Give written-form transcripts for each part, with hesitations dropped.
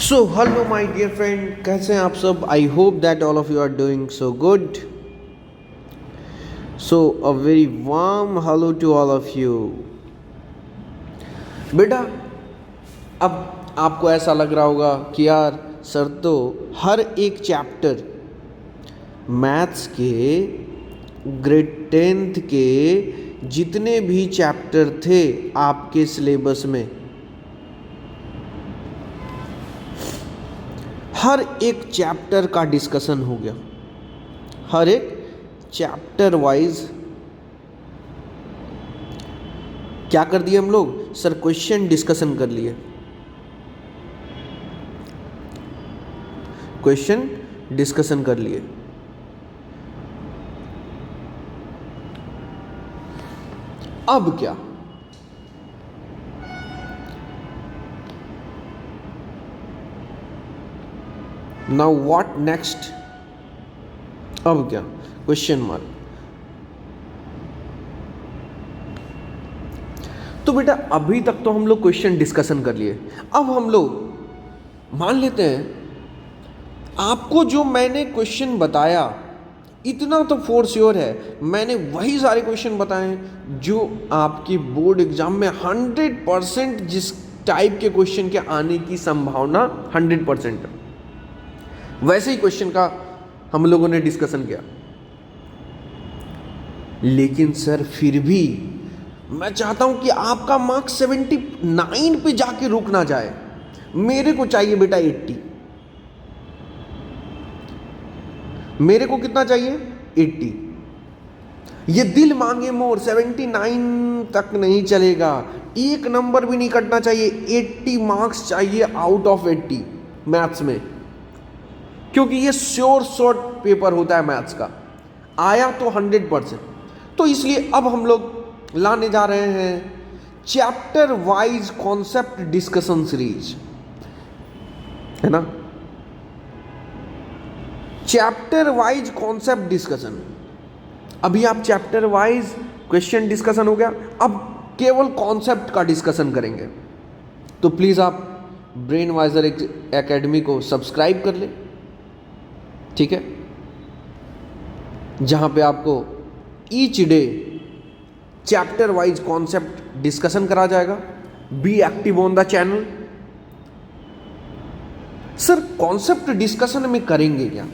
So hello my dear friend, कैसे हैं आप सब। I hope that all of you are doing so good. So a very warm hello to all of you. बेटा, अब आपको ऐसा लग रहा होगा कि यार सर तो हर एक चैप्टर मैथ्स के ग्रेड 10th के जितने भी चैप्टर थे आपके सिलेबस में, हर एक चैप्टर का डिस्कशन हो गया। हर एक चैप्टर वाइज क्या कर दिए हम लोग सर, क्वेश्चन डिस्कशन कर लिए। क्वेश्चन डिस्कशन कर लिए। अब क्या, नाउ व्हाट नेक्स्ट। अब क्या, क्वेश्चन मार्क। तो बेटा अभी तक तो हम लोग क्वेश्चन डिस्कशन कर लिए। अब हम लोग मान लेते हैं आपको जो मैंने क्वेश्चन बताया, इतना तो फोर श्योर है मैंने वही सारे क्वेश्चन बताए हैं जो आपकी बोर्ड एग्जाम में 100% जिस टाइप के क्वेश्चन के आने की संभावना 100% वैसे ही क्वेश्चन का हम लोगों ने डिस्कशन किया। लेकिन सर फिर भी मैं चाहता हूं कि आपका मार्क्स 79 पे जाके रुक ना जाए। मेरे को चाहिए बेटा 80। मेरे को कितना चाहिए? 80। ये दिल मांगे मोर 79 तक नहीं चलेगा, एक नंबर भी नहीं कटना चाहिए। 80 मार्क्स चाहिए आउट ऑफ 80 मैथ्स में, क्योंकि ये श्योर शॉर्ट पेपर होता है मैथ्स का। आया तो 100%। तो इसलिए अब हम लोग लाने जा रहे हैं chapter wise concept discussion series, है ना। Chapter wise concept discussion. अभी आप चैप्टर वाइज क्वेश्चन डिस्कशन हो गया, अब केवल कॉन्सेप्ट का डिस्कशन करेंगे। तो प्लीज आप ब्रेन वाइजर एकेडमी को सब्सक्राइब कर ले, ठीक है, जहां पे आपको each day chapter wise concept discussion करा जाएगा। Be active on the channel. Sir concept discussion में करेंगे क्या?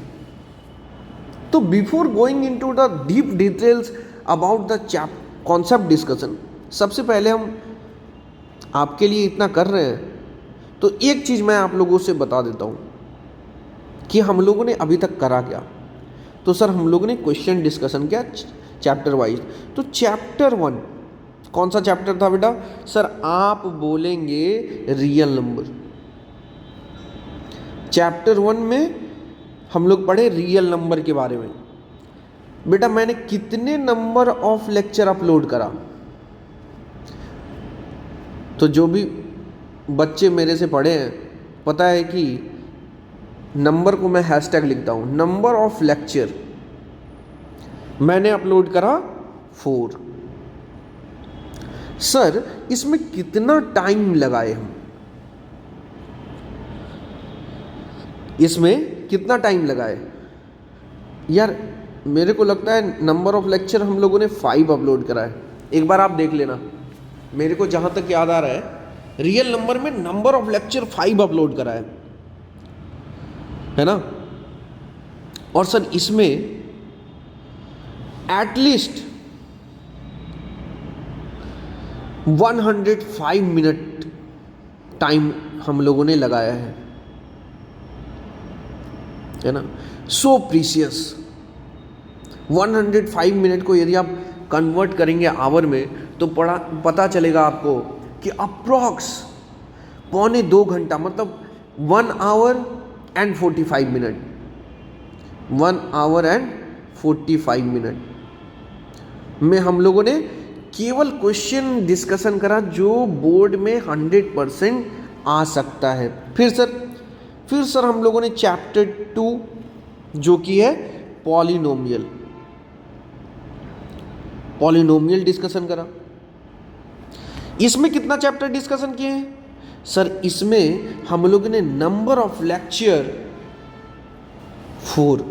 तो before going into the deep details about the concept discussion, सबसे पहले हम आपके लिए इतना कर रहे हैं तो एक चीज मैं आप लोगों से बता देता हूं कि हम लोगों ने अभी तक करा क्या। तो सर हम लोगों ने क्वेश्चन डिस्कशन किया चैप्टर वाइज। तो चैप्टर 1 कौन सा चैप्टर था बेटा? सर आप बोलेंगे रियल नंबर। चैप्टर 1 में हम लोग पढ़े रियल नंबर के बारे में। बेटा मैंने कितने नंबर ऑफ लेक्चर अपलोड करा? तो जो भी बच्चे मेरे से पढ़े हैं पता है कि नंबर को मैं हैशटैग लिखता हूं, नंबर ऑफ लेक्चर मैंने अपलोड करा 4। सर इसमें कितना टाइम लगाए हम? इसमें कितना टाइम लगाए यार? मेरे को लगता है नंबर ऑफ लेक्चर हम लोगों ने 5 अपलोड करा है। एक बार आप देख लेना। मेरे को जहां तक याद आ रहा है रियल नंबर में नंबर ऑफ लेक्चर 5 अपलोड करा है ना। और सर इसमें एटलीस्ट 105 मिनट टाइम हम लोगों ने लगाया है ना। सो प्रीसियस 105 मिनट को यदि आप कन्वर्ट करेंगे आवर में तो पता चलेगा आपको कि अप्रॉक्स 1.25 घंटा, मतलब 1 our and 45 minute, 1 our and 45 minute में हम लोगों ने केवल क्वेश्चन डिस्कशन करा जो बोर्ड में 100% आ सकता है। फिर सर हम लोगों ने चैप्टर 2 जो कि है पॉलिनोमियल डिस्कशन करा। इसमें कितना चैप्टर डिस्कशन किए हैं? सर इसमें हम लोगों ने नंबर ऑफ लेक्चर 4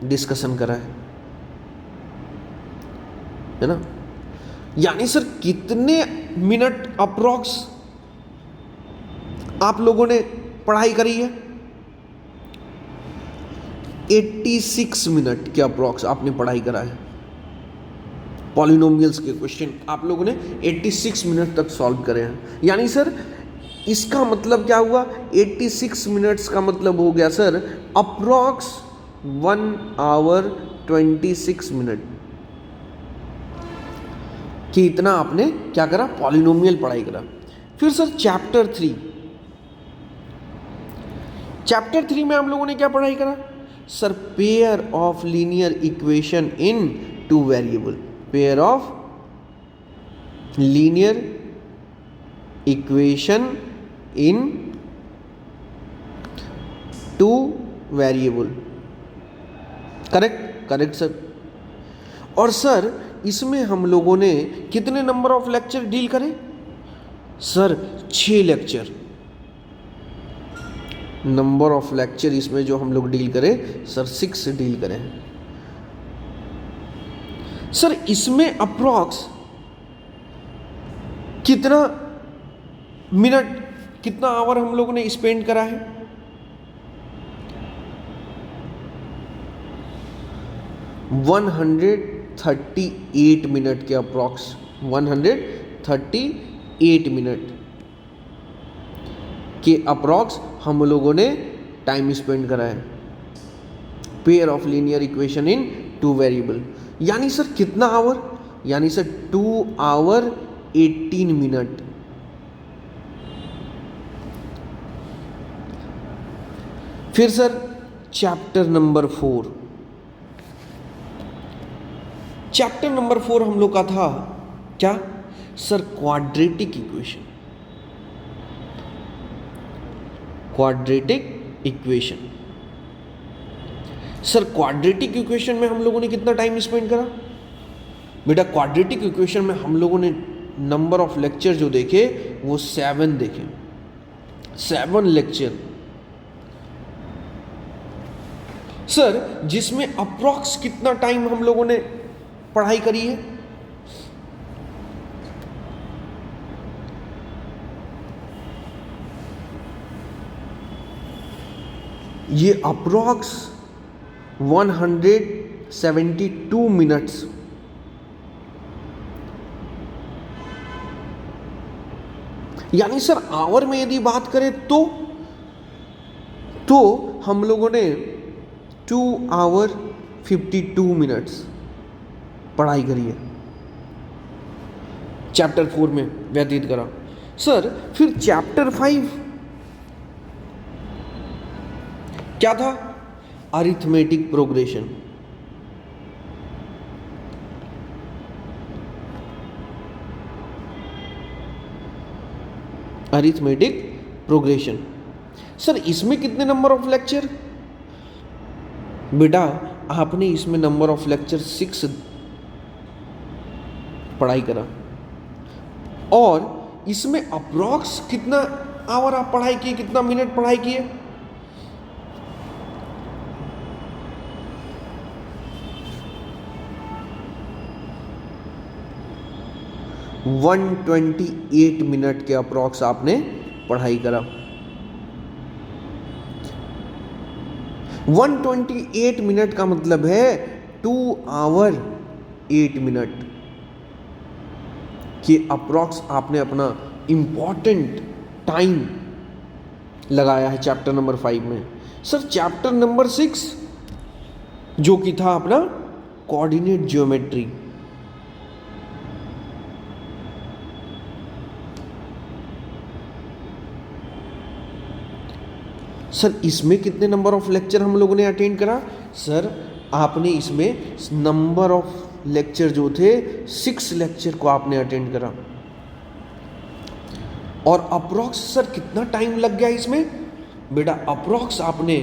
डिस्कशन करा है ना। यानी सर कितने मिनट अप्रोक्स आप लोगों ने पढ़ाई करी है? 86 मिनट के अप्रोक्स आपने पढ़ाई करा है। पॉलिनोमियल्स के क्वेश्चन आप लोगों ने 86 मिनट तक सॉल्व करे हैं। यानी सर इसका मतलब क्या हुआ? 86 मिनट्स का मतलब हो गया सर अप्रोक्स 1 आवर 26 मिनट कि इतना आपने क्या करा? पॉलिनोमियल पढ़ाई करा। फिर सर चैप्टर 3 में हम लोगों ने क्या पढ़ाई करा? Sir pair of linear equation in 2 variable. Pair of linear equation in 2 variable. Correct sir. और सर इसमें हम लोगों ने कितने नंबर ऑफ लेक्चर डील करे? Sir 6 lecture. Number of lecture इसमें जो हम लोग डील करें सर 6 डील करें। सर इसमें अप्रोक्स कितना मिनट, कितना आवर हम लोगों ने स्पेंड करा है? 138 मिनट के अप्रोक्स, 138 मिनट के अप्रोक्स हम लोगों ने टाइम स्पेंड करा है pair of linear equation in 2 variable. यानी सर कितना आवर? यानी सर 2 आवर 18 मिनट। फिर सर चैप्टर नंबर 4 हम लोग का था क्या? Sir quadratic equation. Sir quadratic equation में हम लोगों ने कितना टाइम स्पेंड करा? बेटा क्वाड्रेटिक इक्वेशन में हम लोगों ने नंबर ऑफ लेक्चर जो देखे वो 7 देखे, 7 लेक्चर। सर जिसमें अप्रॉक्स कितना टाइम हम लोगों ने पढ़ाई करी है? ये अप्रॉक्स 172 मिनट्स। यानी सर आवर में यदि बात करें तो हम लोगों ने 2 आवर 52 मिनट्स पढ़ाई करी है, चैप्टर 4 में व्यतीत करा। सर फिर चैप्टर 5 क्या था? Arithmetic progression. Arithmetic progression. Sir इसमें कितने नंबर ऑफ लेक्चर? बेटा आपने इसमें नंबर ऑफ लेक्चर 6 पढ़ाई करा। और इसमें अप्रॉक्स कितना आवर आप पढ़ाई किए, कितना मिनट पढ़ाई किए? 128 मिनट के अप्रॉक्स आपने पढ़ाई करा। 128 मिनट का मतलब है 2 आवर 8 मिनट के अप्रॉक्स आपने अपना इंपॉर्टेंट टाइम लगाया है चैप्टर नंबर 5 में। सर चैप्टर नंबर 6 जो कि था अपना कोऑर्डिनेट ज्योमेट्री। सर इसमें कितने नंबर ऑफ लेक्चर हम लोगों ने अटेंड करा? सर आपने इसमें नंबर ऑफ लेक्चर जो थे 6 लेक्चर को आपने अटेंड करा। और अप्रॉक्स सर कितना टाइम लग गया इसमें? बेटा अप्रॉक्स आपने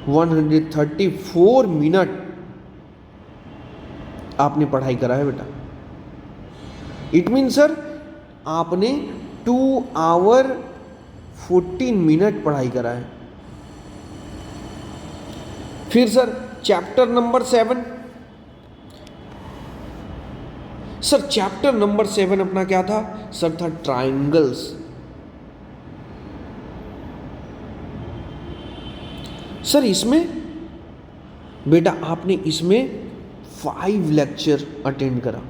134 मिनट आपने पढ़ाई करा है बेटा। इट मीन सर आपने 2 आवर 14 मिनट पढ़ाई करा है। फिर sir chapter number 7, sir chapter number 7 अपना क्या था सर? था ट्राइंगल्स। सर इसमें बेटा आपने इसमें 5 लेक्चर अटेंड करा,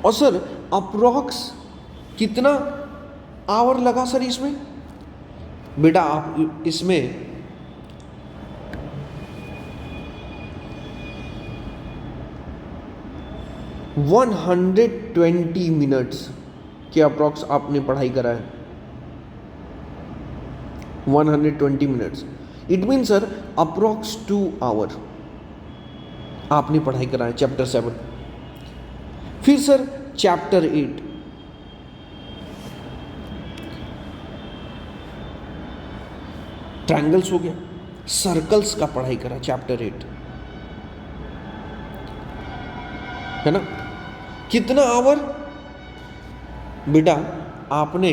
और सर अप्रोक्स कितना आवर लगा सर इसमें? बेटा आप इसमें 120 मिनट्स के अप्रोक्स आपने पढ़ाई करा है। 120 minutes, it mean sir approx 2 hour आपने पढ़ाई करा है चैप्टर 7। फिर सर चैप्टर 8, ट्रायंगल्स हो गया। सर्कल्स का पढ़ाई करा चैप्टर 8, है ना? कितना आवर? बेटा आपने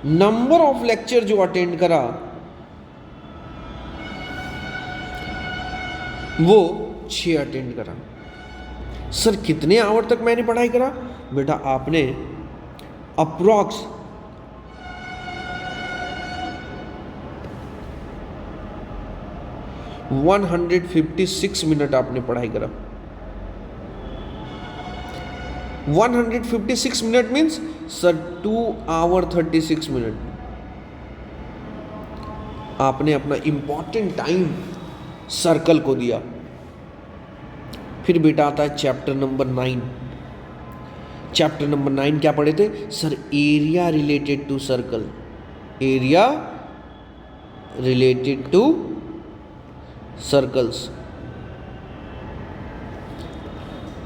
नंबर ऑफ लेक्चर जो अटेंड करा वो 6 अटेंड करा। सर कितने आवर तक मैंने पढ़ाई करा? बेटा आपने अप्रोक्स 156 मिनट आपने पढ़ाई करा। 156 minute means sir 2 hour 36 minute आपने अपना इंपॉर्टेंट टाइम सर्कल को दिया। फिर बेटा आता है चैप्टर नंबर 9। चैप्टर नंबर 9 क्या पढ़े थे sir? Area related to circle, area related to circles.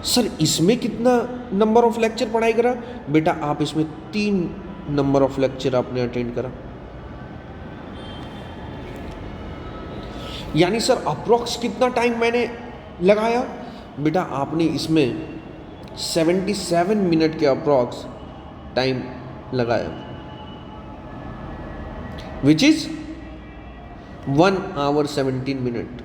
Sir इसमें कितना नंबर ऑफ लेक्चर पढ़ाई करा? बेटा आप इसमें 3 नंबर ऑफ लेक्चर आपने अटेंड करा। यानी सर अप्रोक्स कितना टाइम मैंने लगाया? बेटा आपने इसमें 77 मिनट के अप्रोक्स टाइम लगाया, which is 1 hour 17 minute.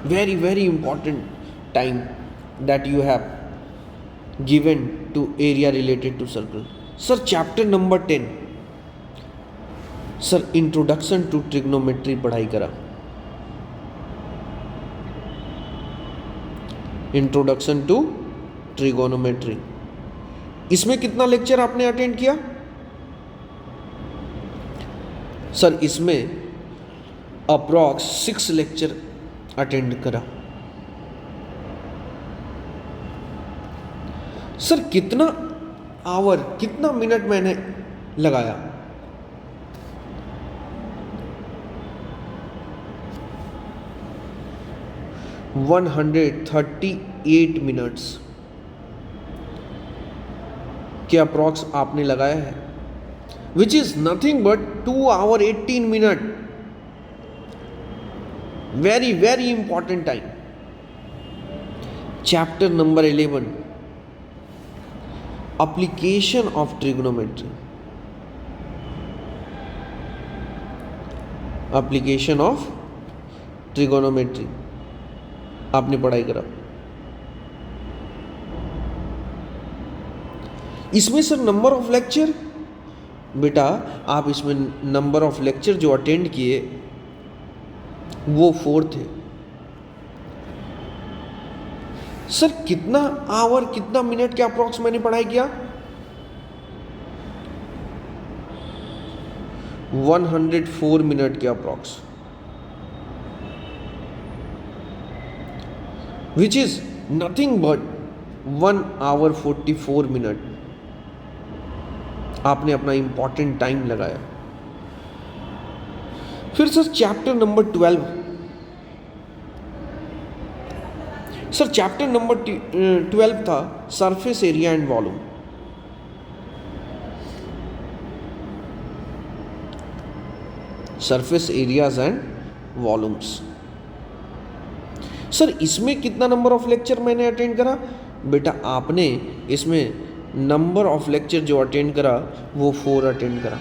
very very important time that you have given to area related to circle. Sir chapter number 10, sir introduction to trigonometry पढ़ाई करा। इंट्रोडक्शन टू ट्रिगोनोमेट्री, इसमें कितना लेक्चर आपने attend किया? Sir इसमें approx 6 lecture attend करा। Sir कितना our, कितना मिनट मैंने लगाया? वन 138 मिनट्स के अप्रॉक्स आपने लगाया है, which is nothing but 2 hour 18 minute. Very very important time. Chapter number 11, application of trigonometry, application of trigonometry आपने पढ़ाई करा। इसमें सर नंबर ऑफ लेक्चर, बेटा आप इसमें नंबर ऑफ लेक्चर जो अटेंड किए वो 4 थे। सर कितना आवर, कितना मिनट के अप्रॉक्स मैंने पढ़ाई किया? 104 मिनट के approx, which is nothing but 1 hour 44 minute आपने अपना इंपॉर्टेंट टाइम लगाया। फिर sir chapter number 12, sir chapter number 12 था surface area and volume. Surface areas and volumes. Sir इसमें कितना नंबर ऑफ लेक्चर मैंने अटेंड करा? बेटा आपने इसमें नंबर ऑफ लेक्चर जो अटेंड करा वो 4 अटेंड करा।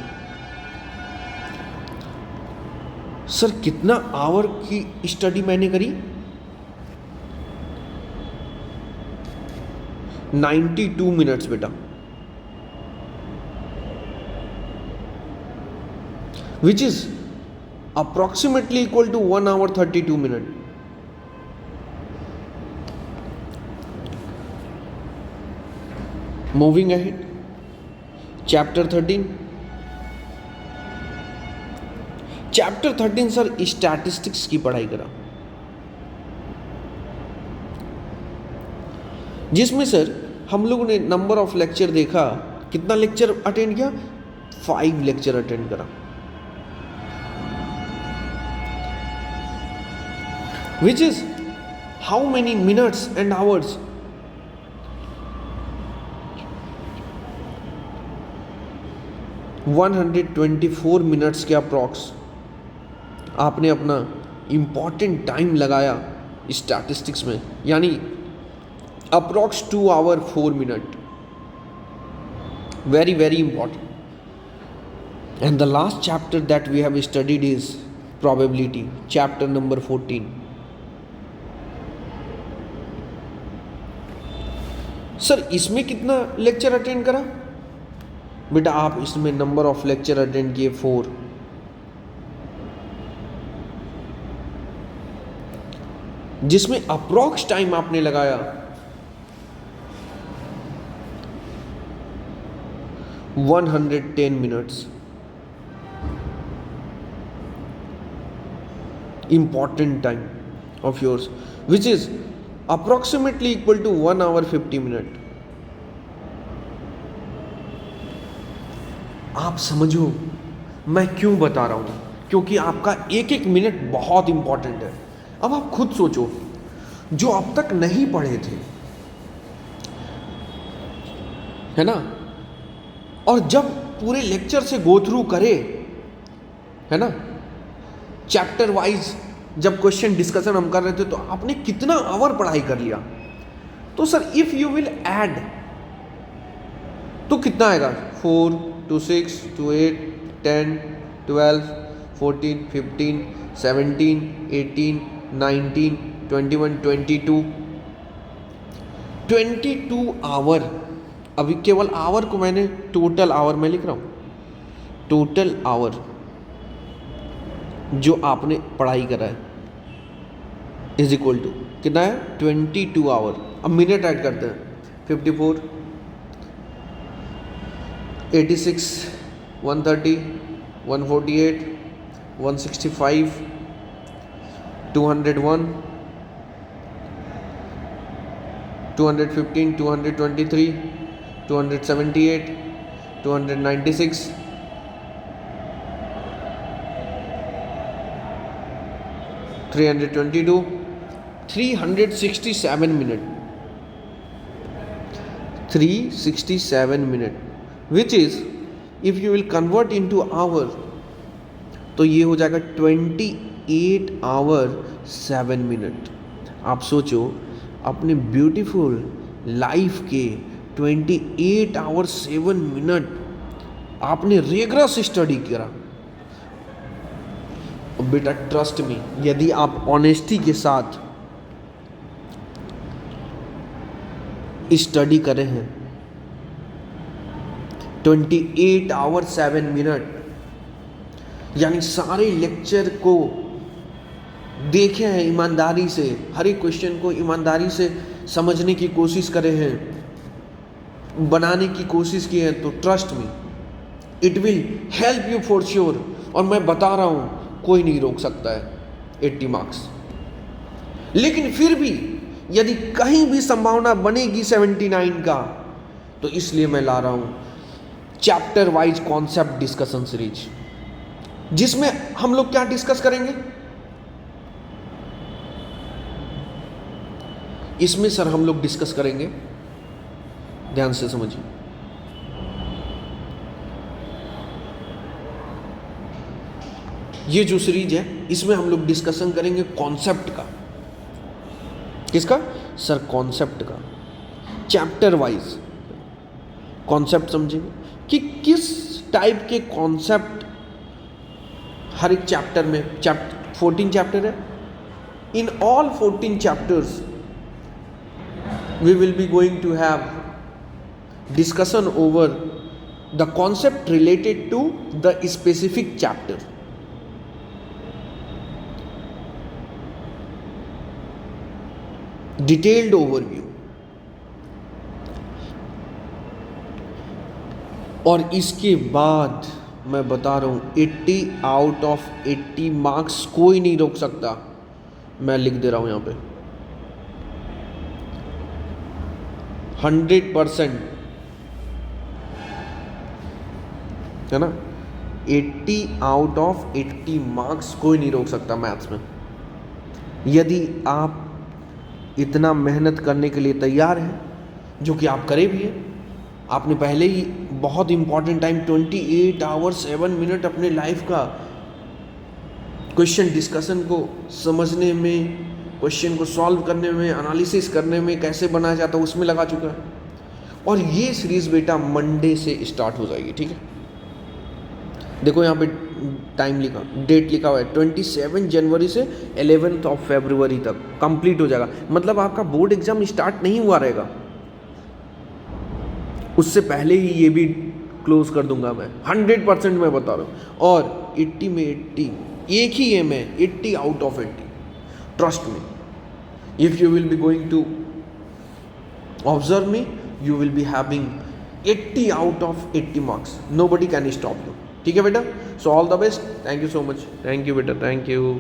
सर कितना आवर की स्टडी मैंने करी? 92 मिनट्स बेटा, which is approximately equal to 1 hour 32 minutes। Moving ahead, chapter 13। Chapter 13 sir statistics की पढ़ाई करा, जिसमें सर हम लोगों ने नंबर ऑफ लेक्चर देखा। कितना लेक्चर अटेंड किया? 5 लेक्चर अटेंड करा, which is how many minutes and hours? 124 minutes के अप्रॉक्स आपने अपना इम्पॉर्टेंट टाइम लगाया स्टैटिस्टिक्स में, यानी approx 2 hour 4 minutes। Very very important. And the last chapter that we have studied is probability, chapter number 14। Sir इसमें कितना lecture attend करा? बेटा आप इसमें नंबर ऑफ लेक्चर अटेंड किए 4। जिसमें अप्रॉक्स टाइम आपने लगाया 110 minutes. Important time of yours, which is approximately equal to 1 hour 50 minutes। आप समझो मैं क्यों बता रहा हूं, क्योंकि आपका एक एक मिनट बहुत इंपॉर्टेंट है। अब आप खुद सोचो, जो अब तक नहीं पढ़े थे, है ना, और जब पूरे लेक्चर से गो थ्रू करे, है ना, चैप्टर वाइज जब क्वेश्चन डिस्कशन हम कर रहे थे, तो आपने कितना आवर पढ़ाई कर लिया। तो sir if you will add तो कितना आएगा? 4 to 6 to 8 10 12 14 15 17 18 19 21 22 आवर। अभी केवल आवर को मैंने टोटल आवर में लिख रहा हूँ, टोटल आवर जो आपने पढ़ाई करा है इज इक्वल टू कितना है? 22 आवर। अब मिनट ऐड करते हैं, 54 86 130 148 165 201 215 223 278 296 322 367 minute, 367 minute, which is if you will convert into hour तो ये हो जाएगा 28 hour 7 minutes। आप सोचो अपने ब्यूटीफुल लाइफ के 28 hour 7 minutes आपने रेगरस स्टडी करा। बेटा ट्रस्ट मी, यदि आप ऑनेस्टी के साथ स्टडी करें हैं 28 hour 7 minutes, यानी सारे लेक्चर को देखे हैं ईमानदारी से, हर एक क्वेश्चन को ईमानदारी से समझने की कोशिश करे हैं, बनाने की कोशिश की है, तो trust me it will help you for sure. और मैं बता रहा हूं कोई नहीं रोक सकता है 80 मार्क्स। लेकिन फिर भी यदि कहीं भी संभावना बनेगी 79 का, तो इसलिए मैं ला रहा हूं chapter wise concept discussion series, जिसमें हम लोग क्या डिस्कस करेंगे। इसमें सर हम लोग डिस्कस करेंगे, ध्यान से समझिए, ये जो सीरीज है इसमें हम लोग डिस्कशन करेंगे कॉन्सेप्ट का। किसका सर? कॉन्सेप्ट का। चैप्टर वाइज कॉन्सेप्ट समझेंगे कि किस टाइप के कॉन्सेप्ट हर एक चैप्टर में। 14 चैप्टर है। In all 14 chapters we will be going to have discussion over the concept related to the specific chapter. Detailed overview. और इसके बाद मैं बता रहा हूँ 80 आउट ऑफ 80 मार्क्स कोई नहीं रोक सकता। मैं लिख दे रहा हूँ यहाँ पे 100%, है ना। 80 आउट ऑफ 80 मार्क्स कोई नहीं रोक सकता मैथ्स में। यदि आप इतना मेहनत करने के लिए तैयार हैं, जो कि आप करे भी हैं, आपने पहले ही बहुत इंपॉर्टेंट टाइम 28 आवर्स 7 मिनट अपने लाइफ का क्वेश्चन डिस्कशन को समझने में, क्वेश्चन को सॉल्व करने में, एनालिसिस करने में, कैसे बनाया जाता है उसमें लगा चुका है। और ये सीरीज़ बेटा मंडे से स्टार्ट हो जाएगी, ठीक है। देखो यहाँ पे टाइम लिखा, डेट लिखा हुआ है 27 जनवरी से 11 फरवरी तक कंप्लीट हो जाएगा। मतलब आपका बोर्ड एग्जाम स्टार्ट नहीं हुआ रहेगा, उससे पहले ही ये भी क्लोज कर दूंगा मैं, 100% मैं बता रहा हूँ। और 80 में 80 एक ही एम है, 80 out of 80। Trust me, if you will be going to observe me, you will be having 80 out of 80 marks. Nobody can stop you. ठीक है बेटा? So all the best. Thank you so much. Thank you बेटा. Thank you.